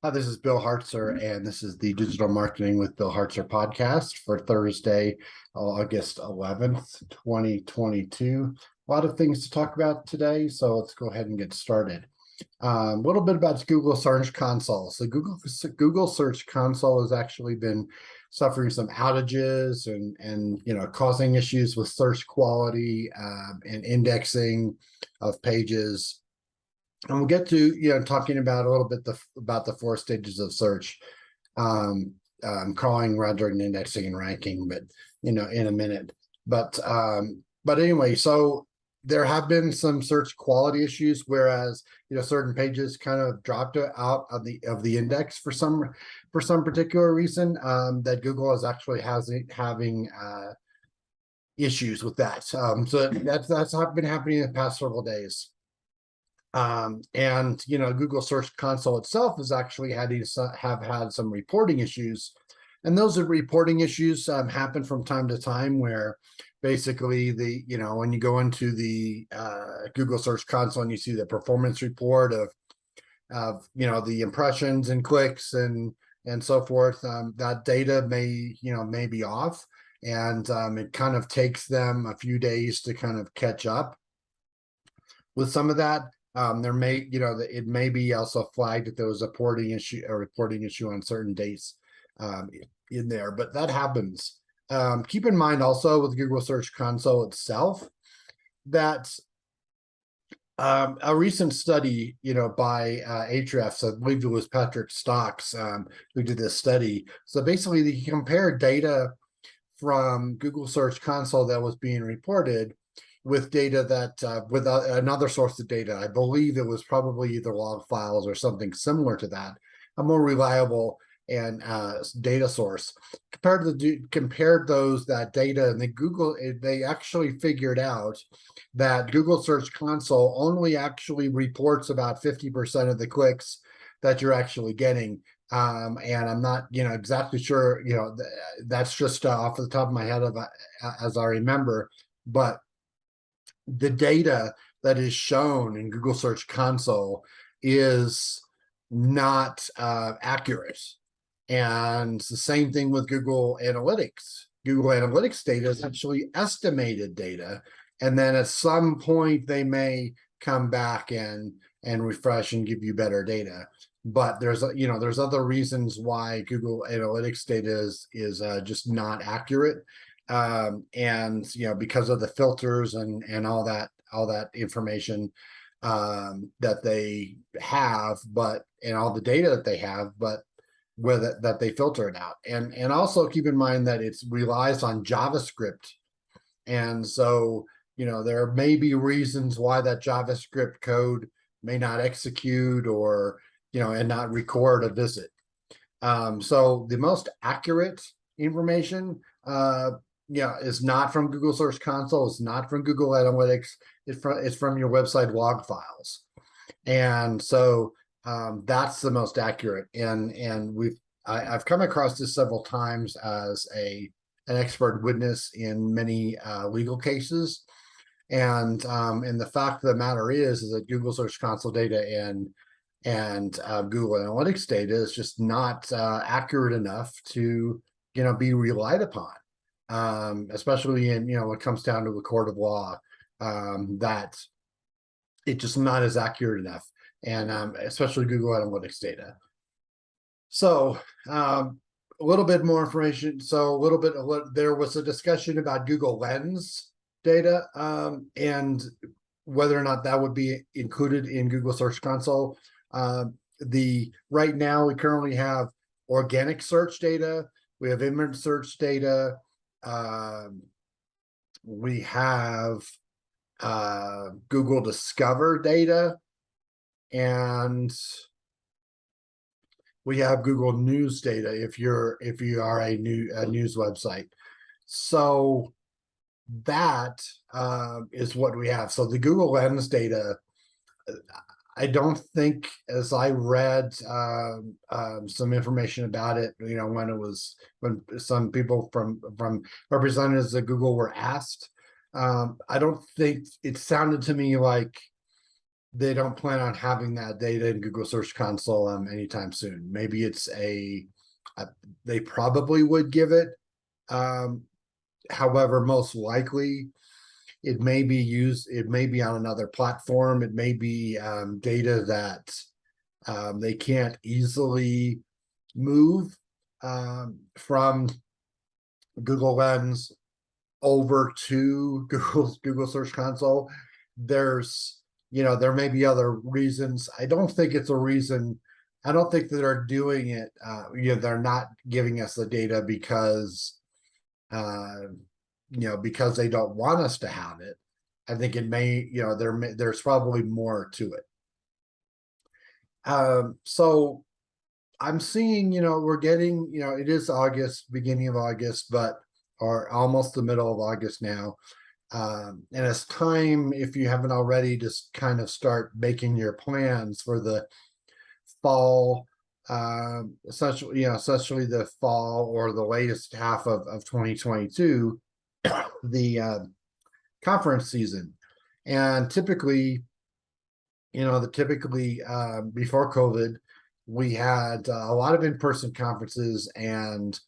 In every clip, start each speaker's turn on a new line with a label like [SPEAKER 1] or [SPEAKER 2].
[SPEAKER 1] Hi, this is Bill Hartzer, and this is the Digital Marketing with Bill Hartzer podcast for Thursday, August 11th, 2022. A lot of things to talk about today, so let's go ahead and get started. A little bit about Google Search Console. So Google Search Console has actually been suffering some outages and causing issues with search quality and indexing of pages. And we'll get to talking about a little bit about the 4 stages of search, crawling, rendering, indexing, and ranking, but in a minute. But anyway, so there have been some search quality issues, whereas certain pages kind of dropped out of the index for some particular reason. That Google is actually having issues with that. So that's been happening in the past several days. And Google Search Console itself has actually have had some reporting issues, and those reporting issues happen from time to time, where basically when you go into the Google Search Console and you see the performance report of the impressions and clicks and so forth, that data may be off, and it kind of takes them a few days to kind of catch up with some of that. There may, it may be also flagged that there was a reporting issue on certain dates in there, but that happens. Keep in mind also with Google Search Console itself that a recent study, by Ahrefs, I believe it was Patrick Stocks, who did this study. So basically, he compared data from Google Search Console that was being reported with data that with another source of data. I believe it was probably either log files or something similar to that, a more reliable and data source. Compared that data, and they actually figured out that Google Search Console only actually reports about 50% of the clicks that you're actually getting. And I'm not exactly sure, that's just off the top of my head as I remember, but the data that is shown in Google Search Console is not accurate. And it's the same thing with Google Analytics. Google Analytics data is actually estimated data. And then at some point they may come back and refresh and give you better data. But there's other reasons why Google Analytics data is just not accurate. And because of the filters and all that information that they have, and all the data that they have, but that they filter it out. And also keep in mind that it relies on JavaScript, and so there may be reasons why that JavaScript code may not execute or and not record a visit. So the most accurate information is not from Google Search Console. It's not from Google Analytics. It's from your website log files, and so that's the most accurate. And I've come across this several times as an expert witness in many legal cases, and the fact of the matter is that Google Search Console data and Google Analytics data is just not accurate enough to be relied upon. Especially in when it comes down to the court of law, that it's just not as accurate enough, and especially Google Analytics data. So a little bit more information. So there was a discussion about Google Lens data and whether or not that would be included in Google Search Console. Right now we currently have organic search data, we have image search data. We have Google Discover data, and we have Google News data if you are a news website. So that is what we have. So the Google Lens data, I don't think, as I read some information about it, when some people from representatives of Google were asked, I don't think it sounded to me like they don't plan on having that data in Google Search Console anytime soon. Maybe it's they probably would give it. However, most likely it may be used, it may be on another platform. It may be data that they can't easily move from Google Lens over to Google Search Console. There's, there may be other reasons. I don't think it's a reason. I don't think that they're doing it. They're not giving us the data because, because they don't want us to have it. I think it may, there's probably more to it. So I'm seeing, we're getting, it is August, beginning of August, or almost the middle of August now. And it's time, if you haven't already, to kind of start making your plans for the fall, essentially the fall or the latest half of 2022, the conference season. And typically, before COVID, we had a lot of in-person conferences, and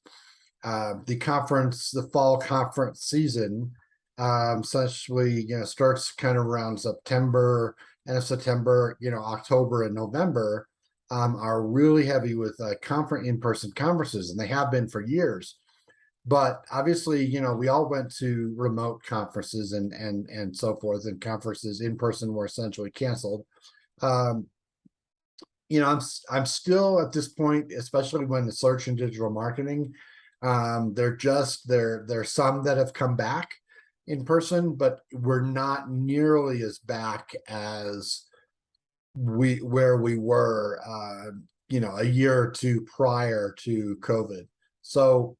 [SPEAKER 1] the fall conference season essentially starts kind of around September, and September, October and November are really heavy with in-person conferences, and they have been for years. But obviously, we all went to remote conferences and so forth, and conferences in person were essentially canceled. I'm still at this point, especially when the search and digital marketing, there's some that have come back in person, but we're not nearly as back as where we were, a year or two prior to COVID. So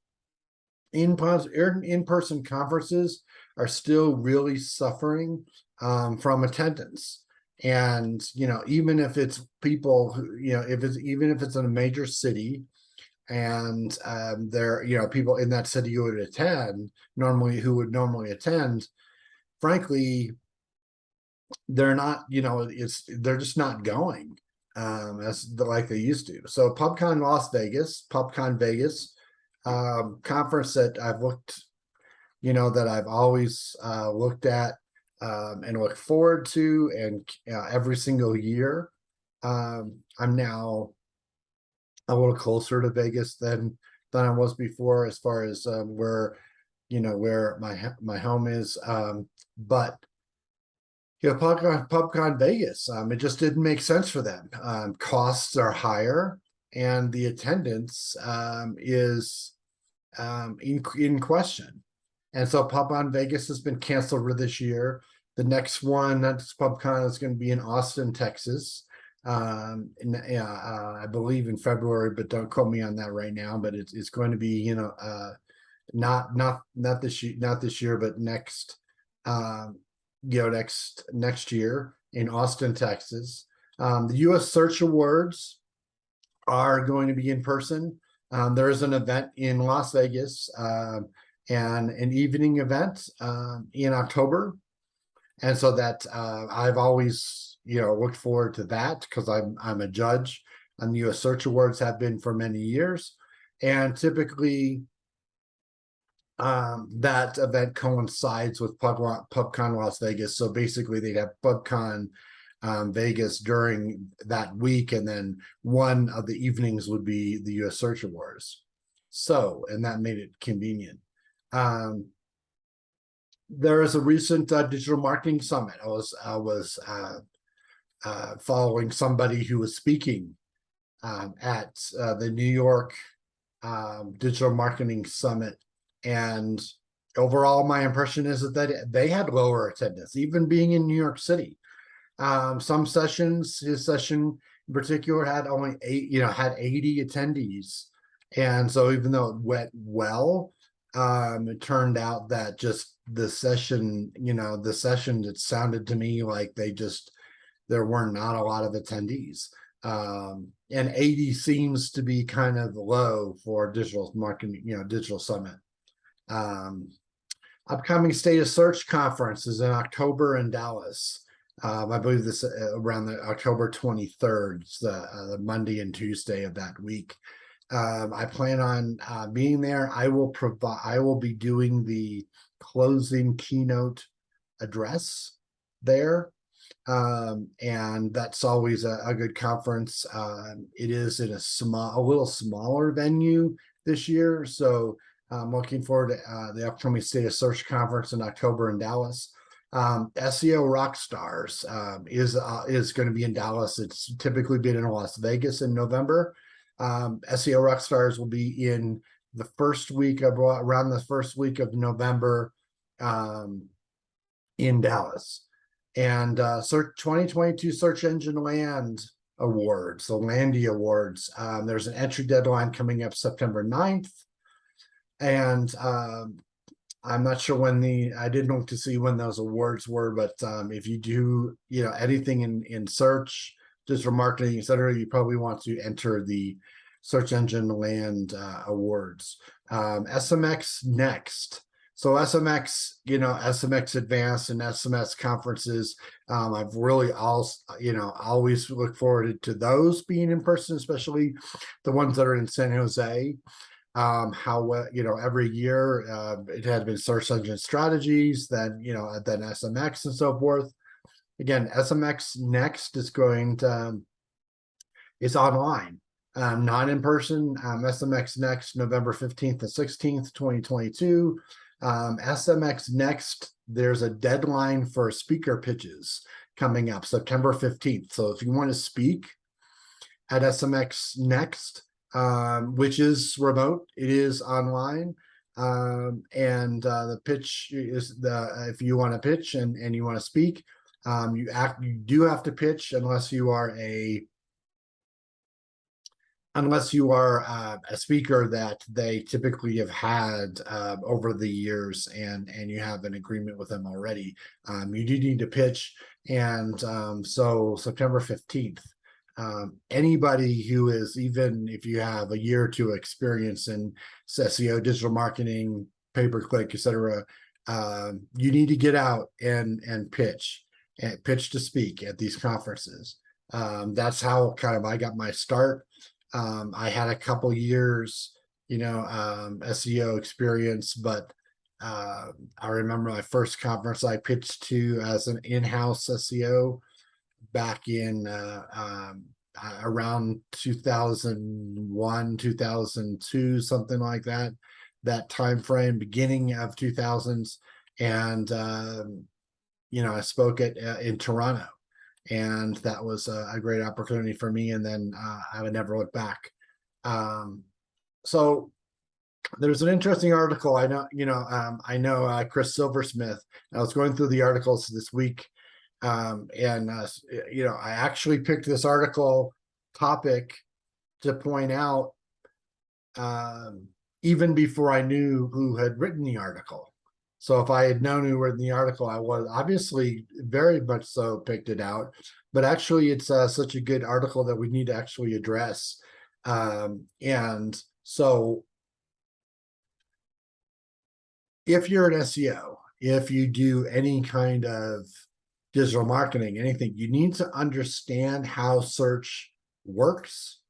[SPEAKER 1] in-person conferences are still really suffering from attendance. And, even if it's people who, even if it's in a major city, and there, people in that city who would normally attend, frankly, they're not, they're just not going like they used to. So PubCon Vegas, conference that I've looked, that I've always looked at and look forward to, and every single year. I'm now a little closer to Vegas than I was before, as far as where my home is. But PubCon Vegas, it just didn't make sense for them. Costs are higher, and the attendance is in question. And so PubCon Vegas has been canceled for this year. The next one, that's PubCon, is going to be in Austin, Texas. I believe in February, but don't quote me on that right now. But it's going to be, not this year, but next, next year in Austin, Texas. The U.S. Search Awards are going to be in person. There is an event in Las Vegas, and an evening event in October. And so that I've always, looked forward to that, because I'm a judge on the U.S. Search Awards, have been for many years. And typically that event coincides with PubCon Las Vegas. So basically they'd have PubCon Vegas during that week, and then one of the evenings would be the U.S. Search Awards. So, and that made it convenient. There is a recent digital marketing summit. I was following somebody who was speaking at the New York Digital Marketing Summit, and overall, my impression is that they had lower attendance, even being in New York City. Some sessions, his session in particular, had only 80 attendees, and so even though it went well, it turned out that just the session, it sounded to me like there were not a lot of attendees. And 80 seems to be kind of low for digital marketing, digital summit. Upcoming State of Search conference is in October in Dallas. I believe this around the October 23rd, it's the Monday and Tuesday of that week. I plan on being there. I will be doing the closing keynote address there. And that's always a good conference. It is in a little smaller venue this year. So I'm looking forward to the upcoming State of Search Conference in October in Dallas. SEO Rockstars is going to be in Dallas. It's typically been in Las Vegas in November. SEO Rockstars will be in the first week of around the first week of November in Dallas. And 2022 Search Engine Land Awards, the Landy Awards. There's an entry deadline coming up September 9th. And I'm not sure when I didn't look to see when those awards were, but if you do, anything in search, digital marketing, et cetera, you probably want to enter the Search Engine Land Awards. SMX Next. So SMX, SMX Advanced and SMX conferences, I've really always look forward to those being in person, especially the ones that are in San Jose. Every year it had been Search Engine Strategies, then SMX and so forth. Again, SMX Next is it's online, not in person. SMX Next, November 15th and 16th, 2022. SMX Next, there's a deadline for speaker pitches coming up September 15th. So if you want to speak at SMX Next, which is remote, it is online. And the pitch is if you want to pitch and you want to speak, you do have to pitch unless you are a speaker that they typically have had over the years and you have an agreement with them already. You do need to pitch. And so September 15th, anybody who is, even if you have a year or two experience in SEO, digital marketing, pay-per-click, et cetera, you need to get out and pitch to speak at these conferences. That's how I got my start. I had a couple years, SEO experience, but I remember my first conference I pitched to as an in-house SEO back in around 2001, 2002, something like that time frame, beginning of 2000s. And, I spoke in Toronto. And that was a great opportunity for me. And then I would never look back. So there's an interesting article. I know Chris Silversmith. I was going through the articles this week, and I actually picked this article topic to point out even before I knew who had written the article. So if I had known who wrote the article, I would obviously very much so picked it out. But actually, it's such a good article that we need to actually address. And so if you're an SEO, if you do any kind of digital marketing, anything, you need to understand how search works,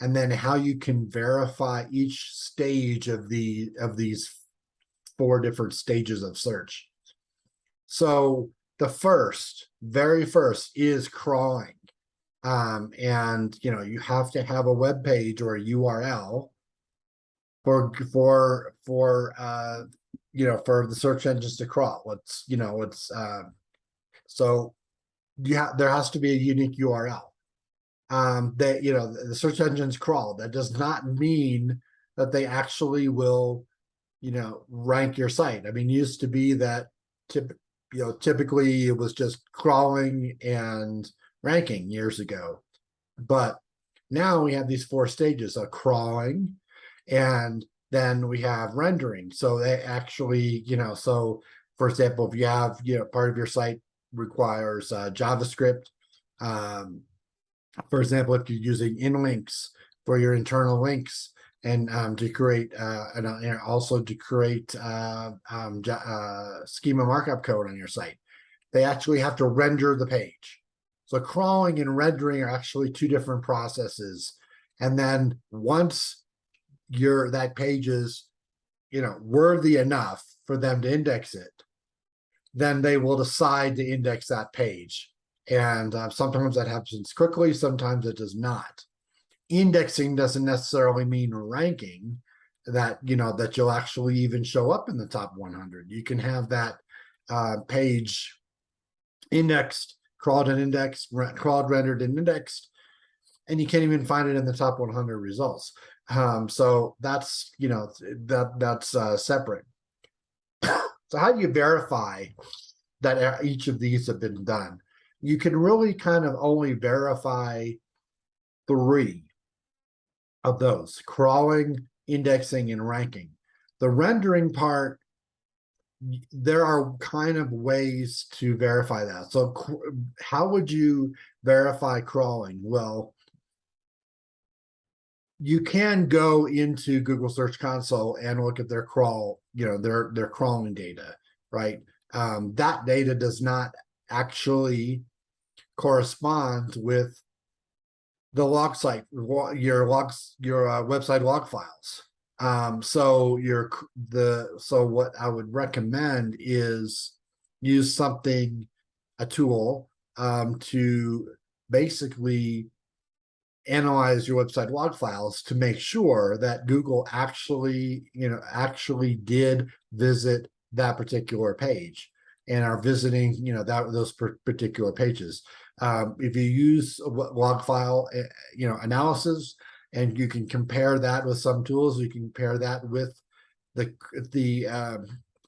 [SPEAKER 1] and then how you can verify each stage of these 4 different stages of search. So the very first is crawling. And you have to have a web page or a URL for the search engines to crawl. So there has to be a unique URL. That the search engines crawl. That does not mean that they actually will rank your site. I mean, it used to be that typically it was just crawling and ranking years ago, but now we have these 4 stages of crawling, and then we have rendering. So they actually, so for example, if you have, part of your site requires JavaScript, for example, if you're using inlinks for your internal links, and to create also to create schema markup code on your site, they actually have to render the page. So crawling and rendering are actually two different processes. And then once that page is, worthy enough for them to index it, then they will decide to index that page. And sometimes that happens quickly, sometimes it does not. Indexing doesn't necessarily mean ranking, that you'll actually even show up in the top 100. You can have that page indexed, crawled, rendered, and indexed, and you can't even find it in the top 100 results. So that's that's separate. So how do you verify that each of these have been done? You can really kind of only verify 3 of those: crawling, indexing, and ranking. The rendering part, there are kind of ways to verify that. So how would you verify crawling? Well, you can go into Google Search Console and look at their their crawling data, right? That data does not actually correspond with the log site, your website log files. So what I would recommend is use a tool to basically analyze your website log files to make sure that Google actually did visit that particular page and are visiting those particular pages. If you use log file analysis, and you can compare that with some tools, you can compare that with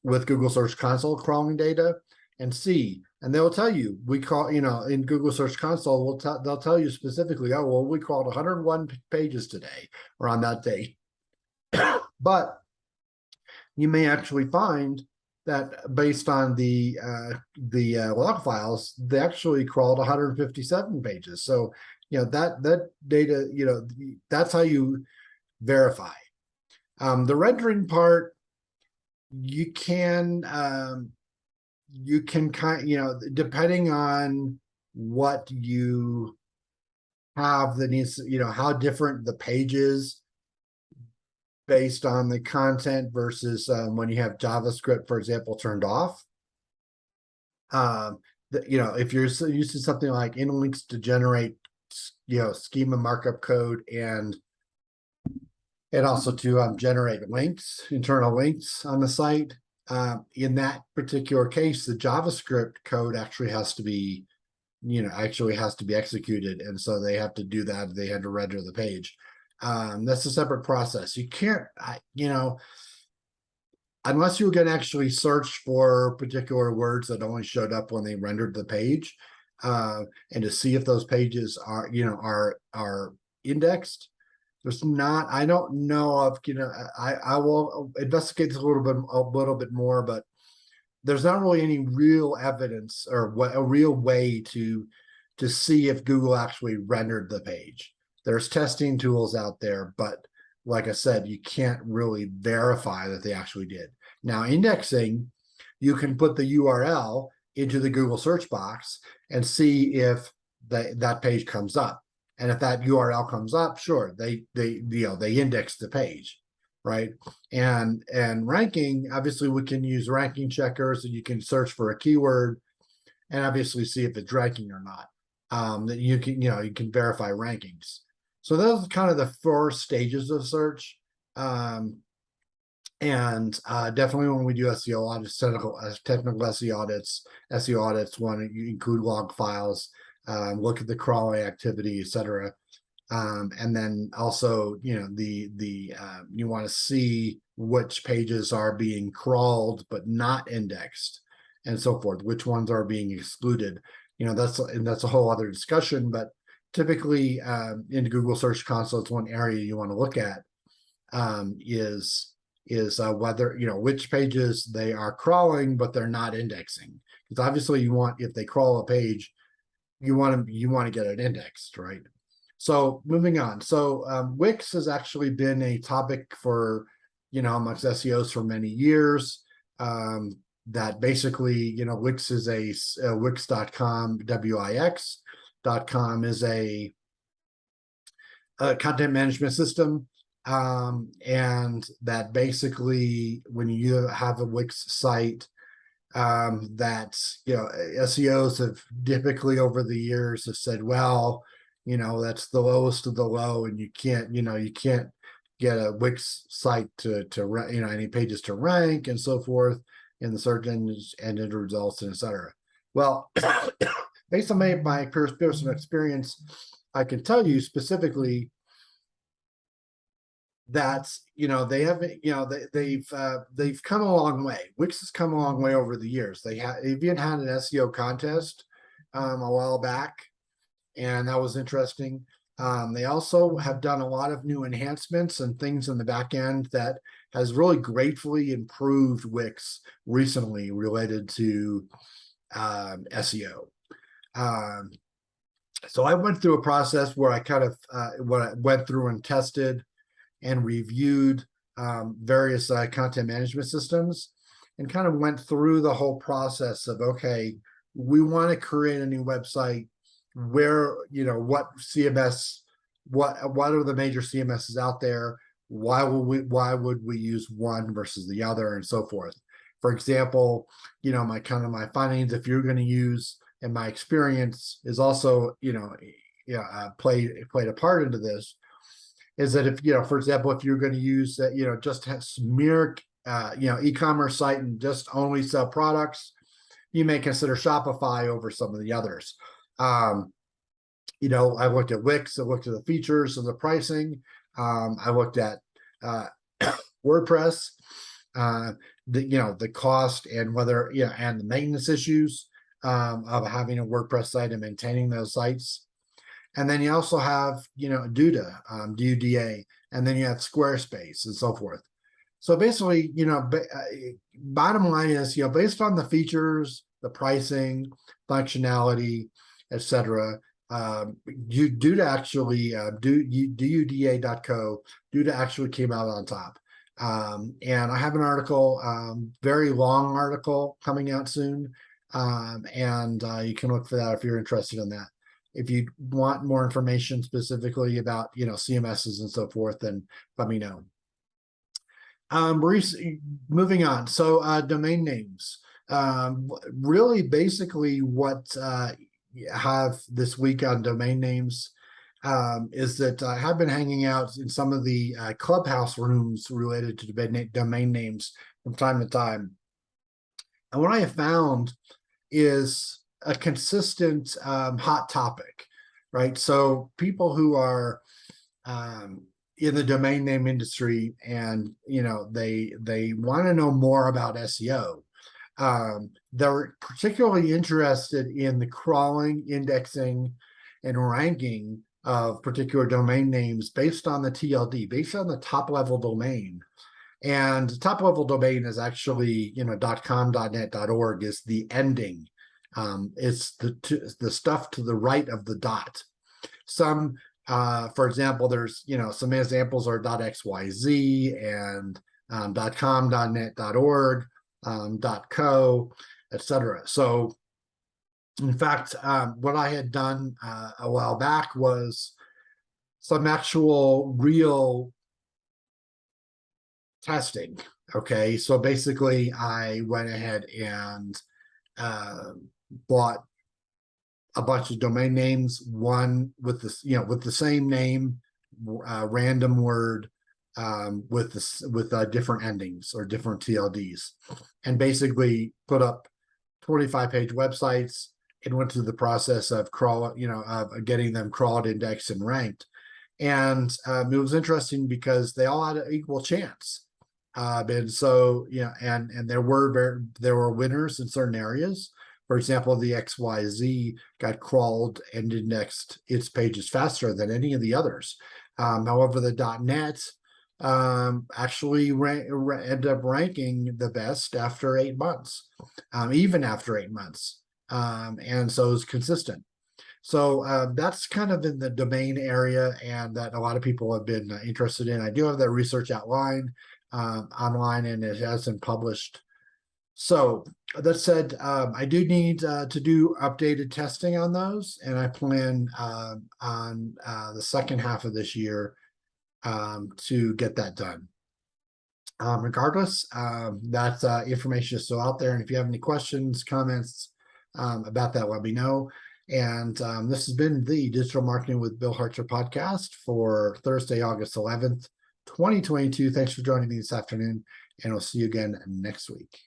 [SPEAKER 1] with Google Search Console crawling data and see. And they'll tell you, in Google Search Console, they'll tell you specifically, oh, well, we crawled 101 pages today or on that day. But you may actually find that based on the log files, they actually crawled 157 pages. So, that data, that's how you verify. The rendering part, you can depending on what you have that needs, how different the page is based on the content versus when you have JavaScript, for example, turned off. If you're using something like inlinks to generate, schema markup code and also to generate links, internal links on the site. In that particular case, the JavaScript code actually has to be, executed. And so they have to do that. They had to render the page. That's a separate process. You can't, unless you can actually search for particular words that only showed up when they rendered the page, and to see if those pages are indexed. There's not, I don't know of, I will investigate this a little bit more, but there's not really any real evidence or a real way to see if Google actually rendered the page. There's testing tools out there, but like I said, you can't really verify that they actually did. Now, indexing, you can put the URL into the Google search box and see if that page comes up. And if that URL comes up, sure, they index the page, right? And ranking, obviously, we can use ranking checkers, and you can search for a keyword and obviously see if it's ranking or not. That you can verify rankings. So those are kind of the 4 stages of search. And definitely when we do SEO audits, technical SEO audits want to include log files, look at the crawling activity, etc. And then also, you want to see which pages are being crawled but not indexed, and so forth. Which ones are being excluded? That's a whole other discussion. But typically, in Google Search Console, it's one area you want to look at is whether which pages they are crawling but they're not indexing. Because obviously, if they crawl a page, you want to get it indexed, right? So moving on. So Wix has actually been a topic for amongst SEOs for many years. that basically, Wix is Wix.com, Wix.com is a content management system. And that basically, when you have a Wix site, that SEOs have typically over the years have said, well, that's the lowest of the low, and you can't get a Wix site to any pages to rank and so forth in the search engines and in results and etc. Well, based on my personal experience, I can tell you specifically that they haven't they've come a long way. Wix has come a long way over the years. They've even had an SEO contest a while back, and that was interesting. They also have done a lot of new enhancements and things in the back end that has really gratefully improved Wix recently related to SEO. So I went through a process where I kind of went through and tested and reviewed various content management systems, and kind of went through the whole process of, okay, we want to create a new website where, what CMS, what are the major CMSs out there? Why would we use one versus the other, and so forth. For example, my findings, if you're going to use, and my experience is also, played a part into this, is that if, for example, if you're going to use that, just have mere, e-commerce site and just only sell products, you may consider Shopify over some of the others. I looked at Wix, I looked at the features and the pricing. I looked at WordPress, the cost and whether, and the maintenance issues of having a WordPress site and maintaining those sites. And then you also have, Duda, DUDA, and then you have Squarespace and so forth. So basically, bottom line is, based on the features, the pricing, functionality, etc., Duda actually, DUDA.co, Duda actually came out on top. And I have an article, very long article coming out soon. And you can look for that if you're interested in that. If you want more information specifically about, CMSs and so forth, then let me know. Moving on. So domain names. Really, basically what have this week on domain names is that I have been hanging out in some of the clubhouse rooms related to domain names from time to time. And what I have found is a consistent hot topic, right? So people who are in the domain name industry, and they want to know more about SEO. They're particularly interested in the crawling, indexing, and ranking of particular domain names based on the TLD, based on the top level domain. And top level domain is actually, .com, .net, .org is the ending. It's the stuff to the right of the dot. Some, for example, there's, some examples are .xyz and .com, .net, .org, .co, etc. So, in fact, what I had done a while back was some actual real testing. Okay, so basically, I went ahead and bought a bunch of domain names, one with this, with the same name, random word, with different endings or different TLDs, and basically put up 25-page websites and went through the process of of getting them crawled, indexed, and ranked. And it was interesting because they all had an equal chance. And so, and there were winners in certain areas. For example, the XYZ got crawled and indexed its pages faster than any of the others. However, the .net actually ended up ranking the best after 8 months, even after 8 months. And so it's consistent. So that's kind of in the domain area, and that a lot of people have been interested in. I do have that research outlined online, and it has been published So that said, I do need to do updated testing on those, and I plan on the second half of this year to get that done. Regardless, that information is still out there, and if you have any questions, comments about that, let me know. And this has been the Digital Marketing with Bill Hartzer podcast for Thursday, August 11th, 2022. Thanks for joining me this afternoon, and we'll see you again next week.